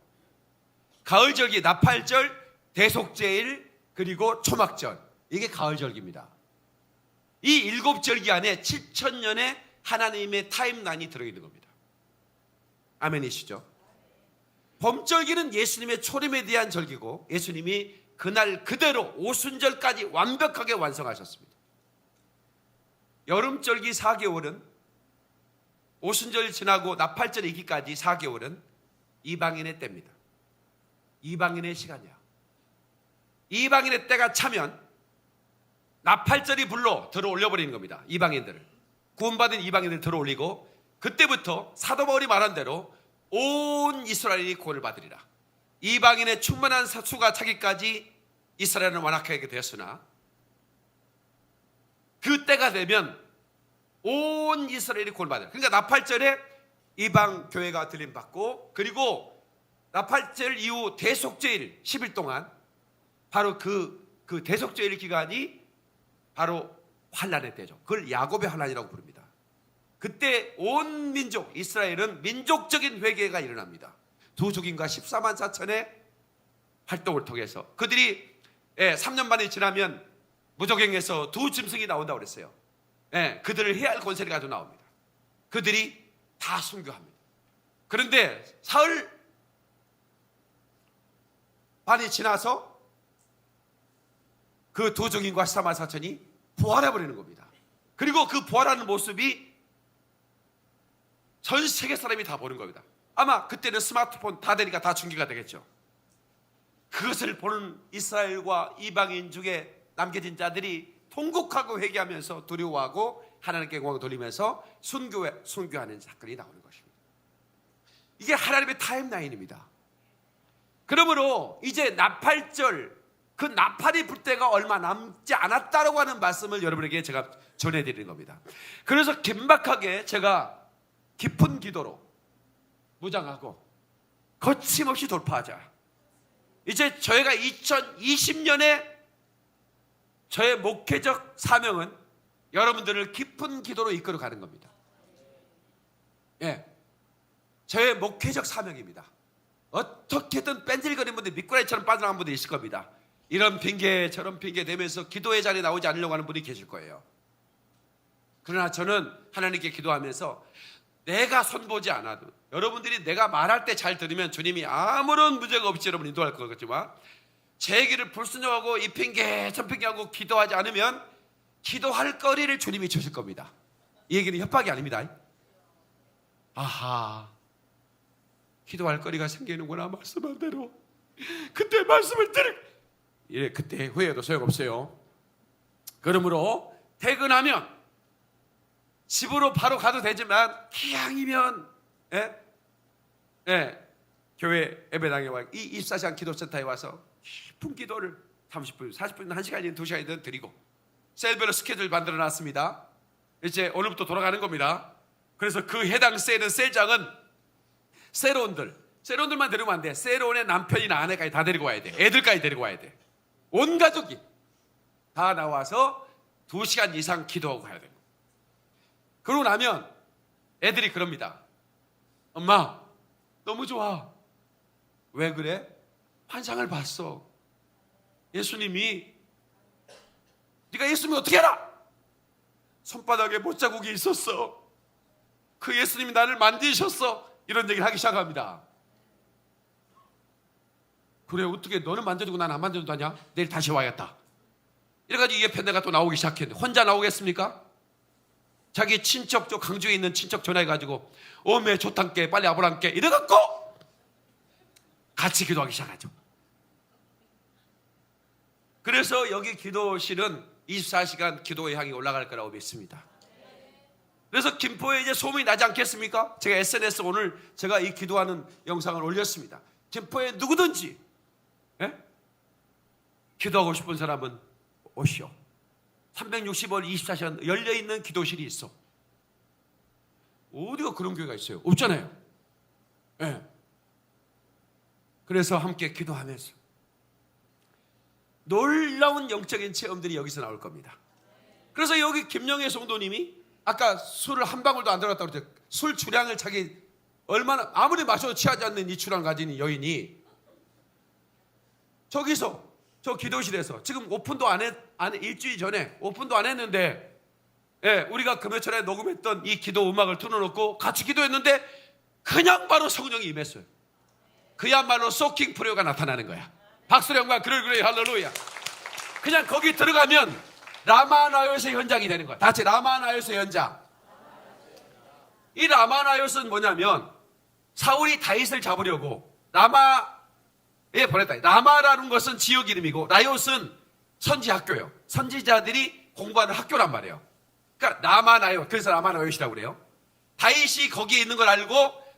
가을절기, 나팔절, 대속제일, 그리고 초막절, 이게 가을절기입니다. 이 7절기 안에 7,000년의 하나님의 타임라인이 들어있는 겁니다. 아멘이시죠? 봄절기는 예수님의 초림에 대한 절기고, 예수님이 그날 그대로 오순절까지 완벽하게 완성하셨습니다. 여름절기 4개월은, 오순절 지나고 나팔절 이기까지 4개월은 이방인의 때입니다. 이방인의 시간이야. 이방인의 때가 차면 나팔절이 불러 들어 올려버리는 겁니다. 이방인들을, 구원받은 이방인들을 들어 올리고, 그때부터 사도 바울이 말한 대로 온 이스라엘이 구원을 받으리라. 이방인의 충만한 수가 차기까지 이스라엘은 완악하게 되었으나, 그 때가 되면 온 이스라엘이 구원을 받으리라. 그러니까 나팔절에 이방 교회가 들림받고, 그리고 나팔절 이후 대속죄일 10일 동안, 바로 그 대속죄일 기간이 바로 환란의 때죠. 그걸 야곱의 환란이라고 부릅니다. 그때 온 민족 이스라엘은 민족적인 회개가 일어납니다. 두 죽임과 14만 4천의 활동을 통해서 그들이 3년 만에 지나면 무적행에서 두 짐승이 나온다고 그랬어요. 그들을 해할 권세를 가지고 나옵니다. 그들이 다 순교합니다. 그런데 사흘 반이 지나서 그 두 증인과 14만 4천이 부활해버리는 겁니다. 그리고 그 부활하는 모습이 전 세계 사람이 다 보는 겁니다. 아마 그때는 스마트폰 다 되니까 다 중계가 되겠죠. 그것을 보는 이스라엘과 이방인 중에 남겨진 자들이 통곡하고 회개하면서 두려워하고 하나님께 영광을 돌리면서 순교하는 사건이 나오는 것입니다. 이게 하나님의 타임라인입니다. 그러므로 이제 나팔절, 그 나팔이 불 때가 얼마 남지 않았다라고 하는 말씀을 여러분에게 제가 전해드리는 겁니다. 그래서 긴박하게 제가 깊은 기도로 무장하고 거침없이 돌파하자. 이제 저희가 2020년에 저의 목회적 사명은 여러분들을 깊은 기도로 이끌어 가는 겁니다. 예, 저의 목회적 사명입니다. 어떻게든 뺀질거리는 분들이 미꾸라지처럼 빠져나간 분들이 있을 겁니다. 이런 핑계 저런 핑계 대면서 기도의 자리에 나오지 않으려고 하는 분이 계실 거예요. 그러나 저는 하나님께 기도하면서 내가 손보지 않아도 여러분들이 내가 말할 때 잘 들으면 주님이 아무런 문제가 없이 여러분 인도할 것 같지만 제 얘기를 불순종하고 이 핑계 저 핑계하고 기도하지 않으면 기도할 거리를 주님이 주실 겁니다. 이 얘기는 협박이 아닙니다. 아하, 기도할 거리가 생기는구나. 말씀한 대로 그때 말씀을 그때 후회해도 소용없어요. 그러므로 퇴근하면 집으로 바로 가도 되지만 기왕이면 교회 예배당에 와 이 24시간 기도센터에 와서 깊은 기도를 30분, 40분, 1시간이든 2시간이든 드리고 셀별로 스케줄 만들어 놨습니다. 이제 오늘부터 돌아가는 겁니다. 그래서 그 해당 셀은 셀장은 세론들만 데리고 안 돼. 세론의 남편이나 아내까지 다 데리고 와야 돼. 애들까지 데리고 와야 돼. 온 가족이 다 나와서 2시간 이상 기도하고 가야 돼요. 그러고 나면 애들이 그럽니다. 엄마 너무 좋아. 왜 그래? 환상을 봤어. 예수님이, 네가 예수님이 어떻게 알아? 손바닥에 못자국이 있었어. 그 예수님이 나를 만지셨어. 이런 얘기를 하기 시작합니다. 그래, 어떻게 너는 만져주고 난 안 만져도 하냐? 내일 다시 와야겠다. 이래가지고 이 편내가 또 나오기 시작했는데 혼자 나오겠습니까? 자기 친척, 저 강주에 있는 친척 전화해가지고 오메 좋단께 빨리 와보란께 이래갖고 같이 기도하기 시작하죠. 그래서 여기 기도실은 24시간 기도의 향이 올라갈 거라고 믿습니다. 그래서 김포에 이제 소문이 나지 않겠습니까? 제가 SNS 오늘 제가 이 기도하는 영상을 올렸습니다. 김포에 누구든지 기도하고 싶은 사람은 오시오. 365일 24시간 열려있는 기도실이 있어. 어디가 그런 교회가 있어요? 없잖아요. 그래서 함께 기도하면서 놀라운 영적인 체험들이 여기서 나올 겁니다. 그래서 여기 김영애 성도님이 아까 술을 한 방울도 안 들어갔다고 그랬죠. 술 주량을 자기 얼마나 아무리 마셔도 취하지 않는 이 주량 가진 여인이 저기서 저 기도실에서 지금 오픈도 안 일주일 전에 오픈도 안 했는데 우리가 금요철에 녹음했던 이 기도 음악을 틀어놓고 같이 기도했는데 그냥 바로 성령이 임했어요. 그야말로 소킹 프레어가 나타나는 거야. 박수로 영광 그래 할렐루야. 그냥 거기 들어가면 라마나요스의 현장이 되는 거야. 다 같이 라마나요스의 현장. 이 라마나요스는 뭐냐면 사울이 다윗을 잡으려고 라마에 보냈다. 라마라는 것은 지역 이름이고 나요스는 선지 학교예요. 선지자들이 공부하는 학교란 말이에요. 그러니까 라마나요. 그래서 라마나요스라고 그래요. 다윗이 거기에 있는 걸 알고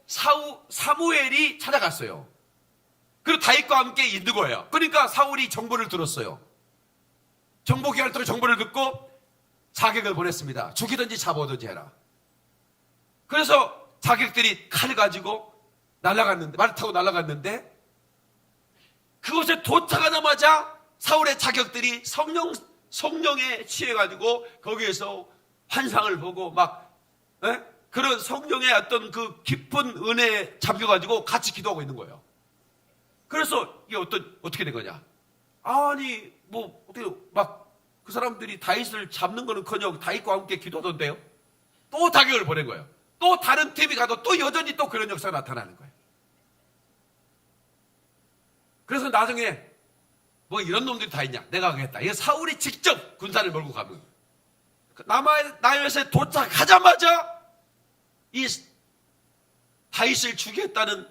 사무엘이 찾아갔어요. 그리고 다윗과 함께 있는 거예요. 그러니까 사울이 정보를 들었어요. 정보기관을 통해 정보를 듣고 자객을 보냈습니다. 죽이든지 잡아오든지 해라. 그래서 자객들이 칼을 가지고 날아갔는데, 말을 타고 날아갔는데 그곳에 도착하자마자 사울의 자격들이 성령에 취해가지고 거기에서 환상을 보고 막 그런 성령의 어떤 그 깊은 은혜에 잠겨가지고 같이 기도하고 있는 거예요. 그래서 이게 어떻게 된 거냐? 아니 뭐 어떻게 막 그 사람들이 다윗을 잡는 거는커녕 다윗과 함께 기도하던데요. 또 자격을 보낸 거예요. 또 다른 팀이 가도 또 여전히 또 그런 역사가 나타나는 거예요. 그래서 나중에 뭐 이런 놈들이 다 있냐? 내가 하겠다. 이거 사울이 직접 군사를 몰고 가면 나요스에 도착하자마자 이 다윗을 죽였다는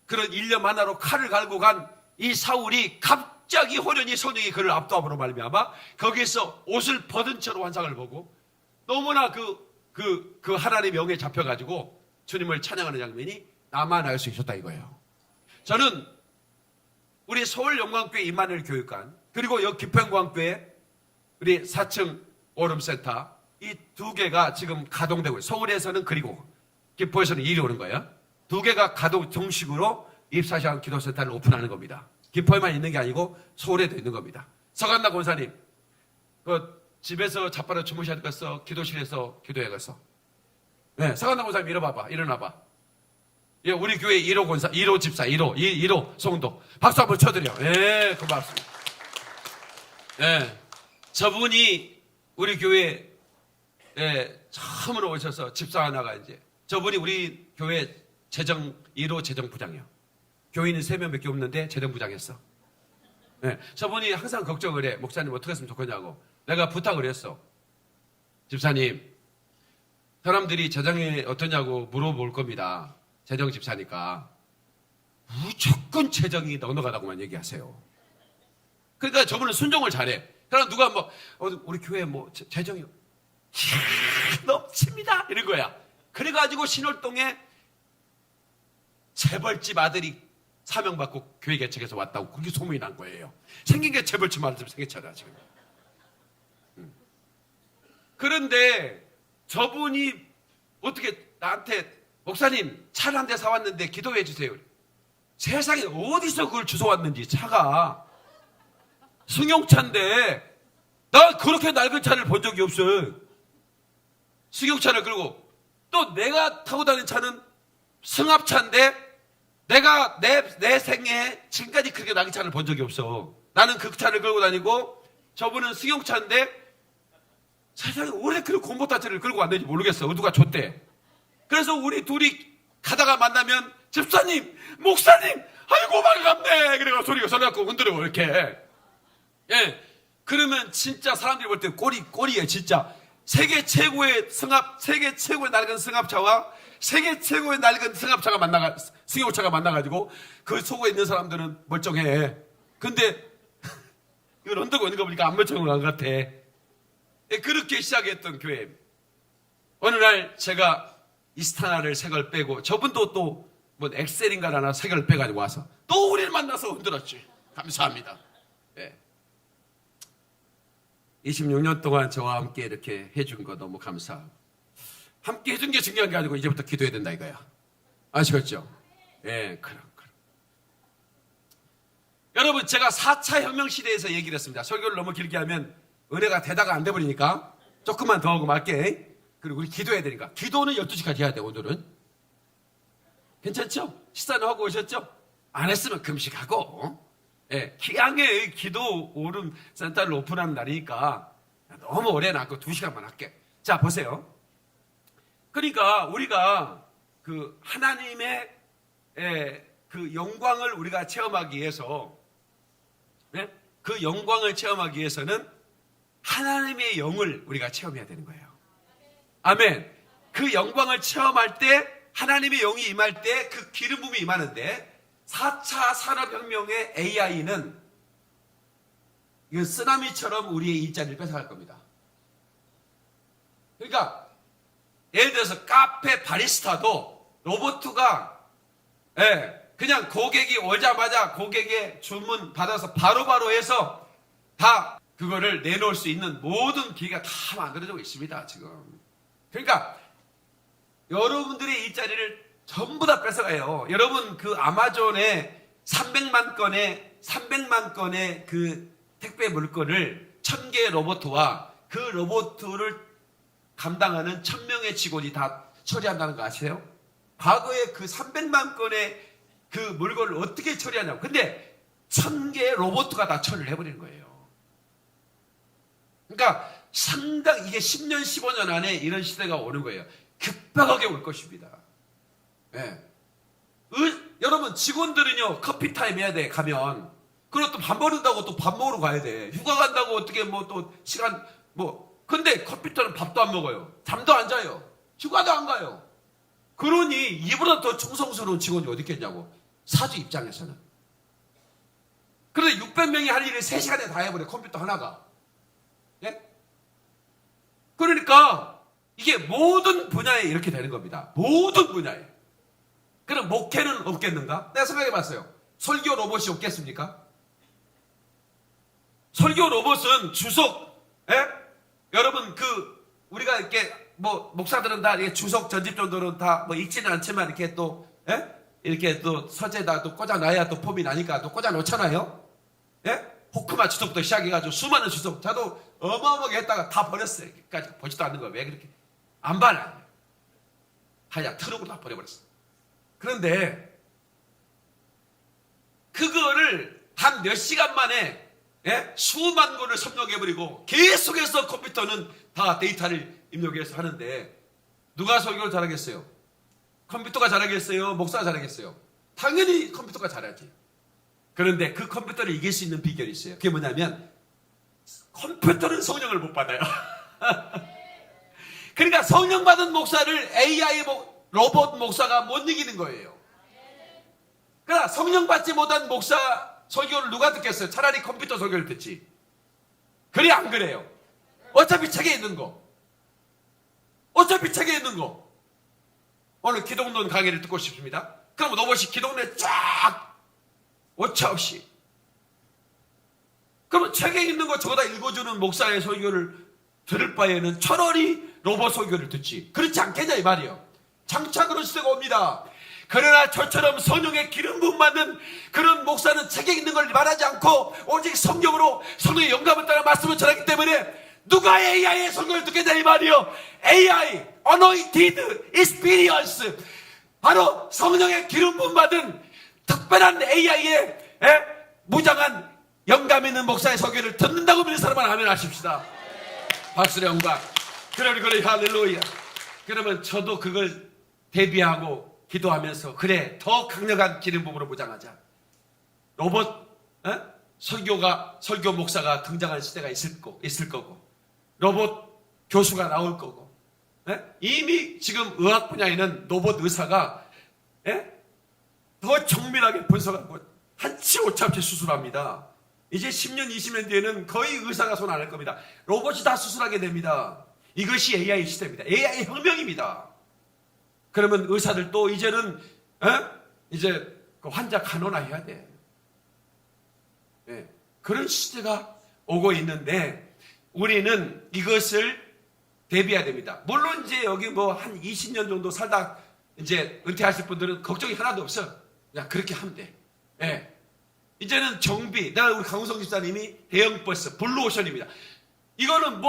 그런 일념 하나로 칼을 갈고 간 이 사울이 갑자기 호련히 손익이 그를 압도함으로 말미암아 거기에서 옷을 벗은 채로 환상을 보고 너무나 그 하나님의 영에 잡혀가지고 주님을 찬양하는 장면이 나만 알 수 있었다 이거예요. 저는 우리 서울영광교회 임마누엘 교육관 그리고 여기 기평광교회 우리 4층 오름센터 이 두 개가 지금 가동되고 서울에서는 그리고 기포에서는 일이 오는 거예요. 두 개가 가동 정식으로 24시간 기도센터를 오픈하는 겁니다. 기포에만 있는 게 아니고 서울에도 있는 겁니다. 서간나 권사님 집에서 자빠져 주무셨겠어? 기도실에서 기도해갔어? 네, 서간나 권사님 일어나봐. 예, 우리 교회 1호 권사, 1호 집사, 1호 송도. 박수 한번 쳐드려. 예, 고맙습니다. 예, 저분이 우리 교회 처음으로 오셔서 집사 하나가 저분이 우리 교회 1호 재정부장이요. 교인은 3명밖에 없는데 재정부장했어. 네, 저분이 항상 걱정을 해. 목사님 어떻게 했으면 좋겠냐고. 내가 부탁을 했어. 집사님, 사람들이 재정이 어떠냐고 물어볼 겁니다. 재정 집사니까. 무조건 재정이 넉넉하다고만 얘기하세요. 그러니까 저분은 순종을 잘해. 그러나 누가 우리 교회 재정이 넘칩니다. 이런 거야. 그래가지고 신월동에 재벌집 아들이 사명받고 교회 개척해서 왔다고 그렇게 소문이 난 거예요. 생긴 게 재벌집 아들 생겼잖아 지금. 그런데 저분이 어떻게 나한테 목사님 차를 한 대 사왔는데 기도해 주세요. 세상에 어디서 그걸 주워왔는지 차가 승용차인데 나 그렇게 낡은 차를 본 적이 없어. 승용차를 끌고 또 내가 타고 다니는 차는 승합차인데 내가 내 생에 지금까지 그렇게 낡은 차를 본 적이 없어. 나는 그 차를 끌고 다니고 저분은 승용차인데 세상에 왜 그런 콤보타치를 끌고 왔는지 모르겠어. 누가 줬대. 그래서 우리 둘이 가다가 만나면 집사님, 목사님, 아이고 반갑네. 그래가 소리가 서갖고 흔들어 이렇게. 예. 그러면 진짜 사람들이 볼 때 꼬리에 진짜 세계 최고의 낡은 승합차와 세계 최고의 낡은 승용차가 만나가지고 그 속에 있는 사람들은 멀쩡해. 근데 이걸 흔들고 있는 거 보니까 안 멀쩡한 것 같아. 그렇게 시작했던 교회. 어느 날 제가 이스타나를 새 걸 빼고 저분도 또 엑셀인가 하나 새 걸 빼가지고 와서 또 우리를 만나서 흔들었지. 감사합니다. 예. 26년 동안 저와 함께 이렇게 해준 거 너무 감사하고 함께 해준 게 중요한 게 아니고 이제부터 기도해야 된다 이거야. 아시겠죠? 예, 그럼. 여러분 제가 4차 혁명 시대에서 얘기를 했습니다. 설교를 너무 길게 하면 은혜가 대다가 안 돼버리니까 조금만 더 하고 말게. 그리고 우리 기도해야 되니까. 기도는 12시까지 해야 돼 오늘은. 괜찮죠? 식사는 하고 오셨죠? 안 했으면 금식하고. 예, 기왕에 기도 오름 센터를 오픈하는 날이니까 너무 오래 놨고 2시간만 할게. 자 보세요. 그러니까 우리가 그 하나님의 그 영광을 우리가 체험하기 위해서 그 영광을 체험하기 위해서는 하나님의 영을 우리가 체험해야 되는 거예요. 아멘. 그 영광을 체험할 때 하나님의 영이 임할 때 그 기름 부음이 임하는데 4차 산업혁명의 AI는 이 쓰나미처럼 우리의 일자리를 뺏어갈 겁니다. 그러니까 예를 들어서 카페 바리스타도 로봇가 그냥 고객이 오자마자 고객의 주문 받아서 바로바로 해서 다 그거를 내놓을 수 있는 모든 기계가 다 만들어지고 있습니다 지금. 그러니까 여러분들의 일자리를 전부 다 뺏어가요. 여러분 그 아마존에 300만 건의 그 택배 물건을 1000개의 로봇과 그 로봇을 감당하는 1000명의 직원이 다 처리한다는 거 아세요? 과거에 그 300만 건의 그 물건을 어떻게 처리하냐고. 근데 1000개의 로봇가 다 처리를 해버리는 거예요. 그러니까 상당히 이게 10년 15년 안에 이런 시대가 오는 거예요. 급박하게 올 것입니다. 여러분 직원들은요 커피 타임 해야 돼. 가면 그리고 또 밥 먹는다고 또 밥 먹으러 가야 돼. 휴가 간다고 어떻게 또 시간 근데 컴퓨터는 밥도 안 먹어요. 잠도 안 자요. 휴가도 안 가요. 그러니 이보다 더 충성스러운 직원이 어디 있겠냐고. 사주 입장에서는. 600명이 할 일을 3시간에 다 해버려, 컴퓨터 하나가. 예? 그러니까 이게 모든 분야에 이렇게 되는 겁니다. 모든 분야에. 그럼 목회는 없겠는가? 내가 생각해 봤어요. 설교 로봇이 없겠습니까? 설교 로봇은 주석, 예? 여러분 우리가 이렇게 목사들은 다 이렇게 주석 전집 정도는 다 읽지는 않지만 이렇게 또, 예? 이렇게 또 서재다 또 꽂아놔야 또 폼이 나니까 또 꽂아놓잖아요. 예? 호크마 주석부터 시작해가지고 수많은 주석, 저도 어마어마하게 했다가 다 버렸어요. 여기까지 보지도 않는 거예요. 왜 그렇게? 안 봐요. 하야 트럭으로 다 버려버렸어. 그런데 그거를 한 몇 시간 만에, 예? 수만 권을 섭렵해버리고 계속해서 컴퓨터는 다 데이터를 입력해서 하는데 누가 설교를 잘하겠어요? 컴퓨터가 잘하겠어요? 목사가 잘하겠어요? 당연히 컴퓨터가 잘하지. 그런데 그 컴퓨터를 이길 수 있는 비결이 있어요. 그게 뭐냐면 컴퓨터는 성령을 못 받아요. 그러니까 성령 받은 목사를 AI 로봇 목사가 못 이기는 거예요. 그러나 성령 받지 못한 목사 설교를 누가 듣겠어요? 차라리 컴퓨터 설교를 듣지. 그래 안 그래요? 어차피 책에 있는 거. 어차피 책에 있는 거. 오늘 기독론 강의를 듣고 싶습니다. 그럼 로봇이 기독론에 쫙 오차 없이. 그러면 책에 있는 거 저거다 읽어주는 목사의 설교를 들을 바에는 차라리 로봇 설교를 듣지. 그렇지 않겠냐 이 말이에요. 장차 그런 시대가 옵니다. 그러나 저처럼 성령의 기름 부음 받는 그런 목사는 책에 있는 걸 말하지 않고 오직 성령으로 성령의 영감을 따라 말씀을 전하기 때문에 누가 AI의 설교를 듣겠냐 이 말이요. AI, Anointed Experience, 바로 성령의 기름 부음 받은 특별한 AI의 무장한 영감 있는 목사의 설교를 듣는다고 믿는 사람은 아멘 하십시다. 박수의 영광. 그래 할렐루야. 그러면 저도 그걸 대비하고 기도하면서 그래 더 강력한 기름 부음으로 무장하자. 로봇 설교 목사가 등장할 시대가 있을 거고 로봇 교수가 나올 거고 이미 지금 의학 분야에는 로봇 의사가 더 정밀하게 분석하고 한치 오차없이 수술합니다. 이제 10년 20년 뒤에는 거의 의사가 손 안 할 겁니다. 로봇이 다 수술하게 됩니다. 이것이 AI 시대입니다. AI 혁명입니다. 그러면 의사들도 이제는 이제 그 환자 간호나 해야 돼. 그런 시대가 오고 있는데 우리는 이것을 대비해야 됩니다. 물론 이제 여기 한 20년 정도 살다 이제 은퇴하실 분들은 걱정이 하나도 없어. 그냥 그렇게 하면 돼. 이제는 정비, 내가 우리 강우성 집사님이 대형버스, 블루오션입니다. 이거는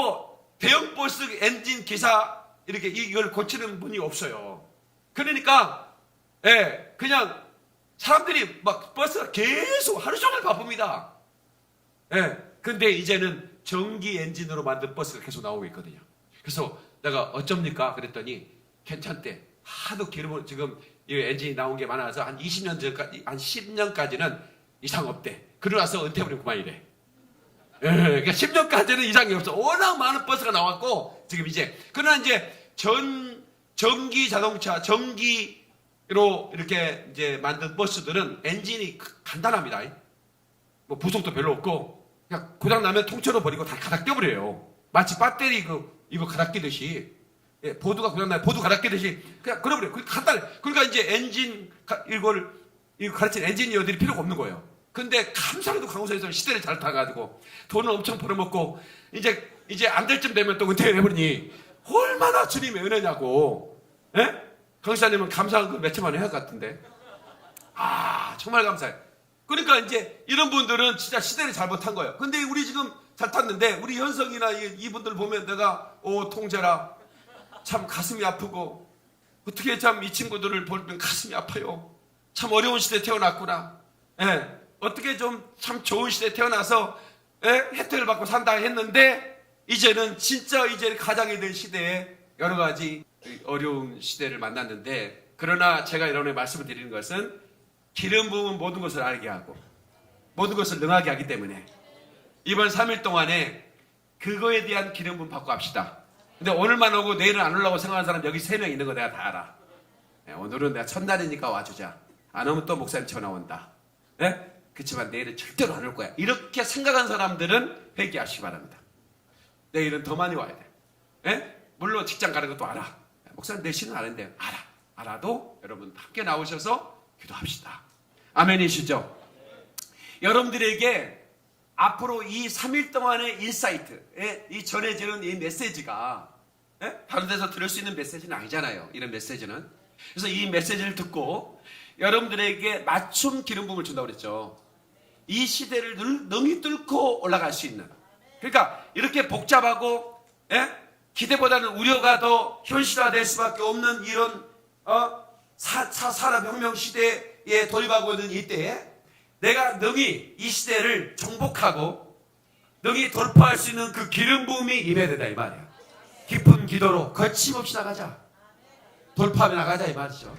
대형버스 엔진 기사 이렇게 이걸 고치는 분이 없어요. 그러니까 그냥 사람들이 버스가 계속 하루 종일 바쁩니다. 근데 이제는 전기 엔진으로 만든 버스가 계속 나오고 있거든요. 그래서 내가 어쩝니까? 그랬더니 괜찮대. 하도 기름을 지금 이 엔진이 나온 게 많아서 한 20년 전까지, 한 10년까지는 이상 없대. 그러고 나서 은퇴해버리면 그만이래. 그러니까 10년까지는 이상이 없어. 워낙 많은 버스가 나왔고 지금 이제 그러나 이제 전기 자동차, 전기로 이렇게 이제 만든 버스들은 엔진이 간단합니다. 부속도 별로 없고 그냥 고장 나면 통째로 버리고 다 가닥 껴버려요. 마치 배터리 이거 가닥 끼듯이 보드가 고장 나면 보드 가닥 끼듯이 그냥 그려버려요. 간단해. 그러니까 이제 엔진 이거 가르치는 엔지니어들이 필요가 없는 거예요. 근데 감사하게도 강호선에서 시대를 잘 타가지고 돈을 엄청 벌어먹고 이제 안 될 쯤 되면 또 은퇴를 해버리니 얼마나 주님의 은혜냐고. 강사님은 감사한 거 며칠 만에 할 것 같은데. 정말 감사해. 그러니까 이제 이런 분들은 진짜 시대를 잘못한 거예요. 근데 우리 지금 잘 탔는데 우리 현석이나 이분들 보면 내가 통제라 참 가슴이 아프고 어떻게 참 이 친구들을 보면 가슴이 아파요. 참 어려운 시대에 태어났구나. 어떻게 좀 참 좋은 시대에 태어나서 혜택을 받고 산다 했는데 이제는 진짜 이제 가장이 될 시대에 여러 가지 어려운 시대를 만났는데 그러나 제가 이런 말씀을 드리는 것은 기름 부음은 모든 것을 알게 하고 모든 것을 능하게 하기 때문에 이번 3일 동안에 그거에 대한 기름 부음 받고 합시다. 근데 오늘만 오고 내일은 안 오려고 생각하는 사람 여기 3명 있는 거 내가 다 알아. 오늘은 내가 첫날이니까 와주자. 안 오면 또 목사님 전화 온다. 그렇지만 내일은 절대로 안 올 거야. 이렇게 생각한 사람들은 회개하시기 바랍니다. 내일은 더 많이 와야 돼. 예? 물론 직장 가는 것도 알아. 목사님 내 신은 아는데 알아도 여러분 함께 나오셔서 기도합시다. 아멘이시죠? 여러분들에게 앞으로 이 3일 동안의 인사이트, 이 전해지는 이 메시지가 다른 데서 들을 수 있는 메시지는 아니잖아요. 이런 메시지는. 그래서 이 메시지를 듣고 여러분들에게 맞춤 기름 부음을 준다고 그랬죠. 이 시대를 능히 뚫고 올라갈 수 있는. 그러니까 이렇게 복잡하고 기대보다는 우려가 더 현실화될 수밖에 없는 이런 산업혁명 시대에 돌입하고 있는 이때에 내가 능히 이 시대를 정복하고 능히 돌파할 수 있는 그 기름 부음이 임해야 된다 이 말이야. 깊은 기도로 거침없이 나가자. 돌파하며 나가자 이 말이죠.